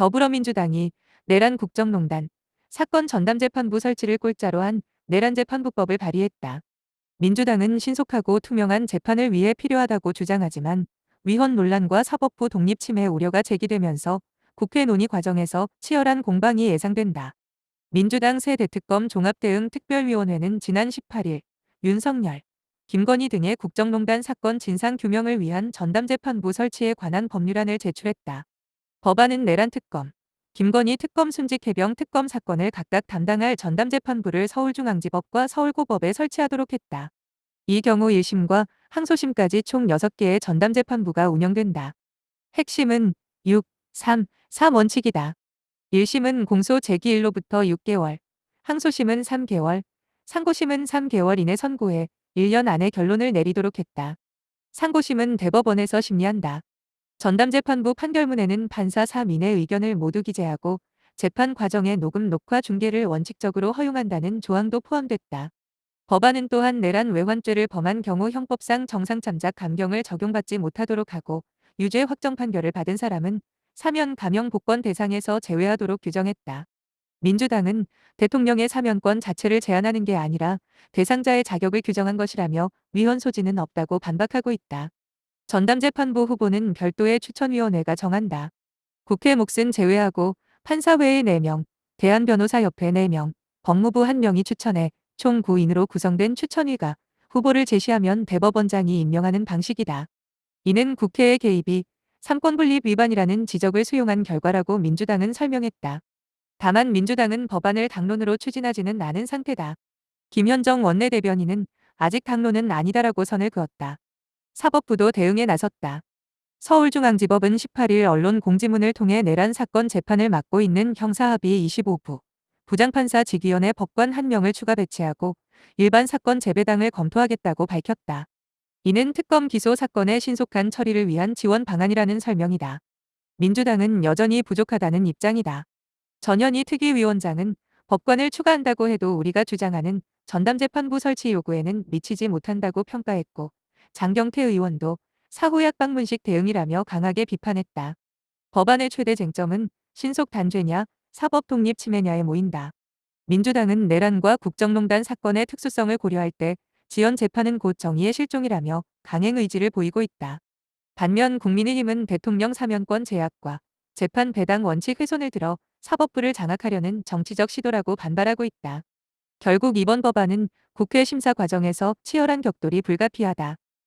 더불어민주당이 내란 국정농단 사건 전담재판부 설치를 골자로 한 내란재판부법을 발의했다. 민주당은 신속하고 투명한 재판을 위해 필요하다고 주장하지만 위헌 논란과 사법부 독립 침해 우려가 제기되면서 국회 논의 과정에서 치열한 공방이 예상된다. 민주당 새 대특검 종합대응특별위원회는 지난 18일 윤석열, 김건희 등의 국정농단 사건 진상규명을 위한 전담재판부 설치에 관한 법률안을 제출했다. 법안은 내란특검, 김건희 특검 순직 해병 특검 사건을 각각 담당할 전담재판부를 서울중앙지법과 서울고법에 설치하도록 했다. 이 경우 1심과 항소심까지 총 6개의 전담재판부가 운영된다. 핵심은 6, 3, 3 원칙이다. 1심은 공소 제기일로부터 6개월, 항소심은 3개월, 상고심은 3개월 이내 선고해 1년 안에 결론을 내리도록 했다. 상고심은 대법원에서 심리한다. 전담재판부 판결문에는 판사 3인의 의견을 모두 기재하고 재판 과정의 녹음 녹화 중계를 원칙적으로 허용한다는 조항도 포함됐다. 법안은 또한 내란 외환죄를 범한 경우 형법상 정상참작 감경을 적용받지 못하도록 하고 유죄 확정 판결을 받은 사람은 사면 감형 복권 대상에서 제외하도록 규정했다. 민주당은 대통령의 사면권 자체를 제한하는 게 아니라 대상자의 자격을 규정한 것이라며 위헌 소지는 없다고 반박하고 있다. 전담재판부 후보는 별도의 추천위원회가 정한다. 국회 몫은 제외하고 판사회의 4명, 대한변호사협회 4명, 법무부 1명이 추천해 총 9인으로 구성된 추천위가 후보를 제시하면 대법원장이 임명하는 방식이다. 이는 국회의 개입이 삼권분립 위반이라는 지적을 수용한 결과라고 민주당은 설명했다. 다만 민주당은 법안을 당론으로 추진하지는 않은 상태다. 김현정 원내대변인은 아직 당론은 아니다라고 선을 그었다. 사법부도 대응에 나섰다. 서울중앙지법은 18일 언론 공지문을 통해 내란 사건 재판을 맡고 있는 형사합의 25부 부장판사 직위원회 법관 1명을 추가 배치하고 일반 사건 재배당을 검토하겠다고 밝혔다. 이는 특검 기소 사건의 신속한 처리를 위한 지원 방안이라는 설명이다. 민주당은 여전히 부족하다는 입장이다. 전현희 특위위원장은 법관을 추가한다고 해도 우리가 주장하는 전담재판부 설치 요구에는 미치지 못한다고 평가했고 장경태 의원도 사후약 방문식 대응이라며 강하게 비판했다. 법안의 최대 쟁점은 신속 단죄냐 사법 독립 침해냐에 모인다. 민주당은 내란과 국정농단 사건의 특수성을 고려할 때 지연 재판은 곧 정의의 실종이라며 강행 의지를 보이고 있다. 반면 국민의힘은 대통령 사면권 제약과 재판 배당 원칙 훼손을 들어 사법부를 장악하려는 정치적 시도라고 반발하고 있다. 결국 이번 법안은 국회 심사 과정에서 치열한 격돌이 불가피하다.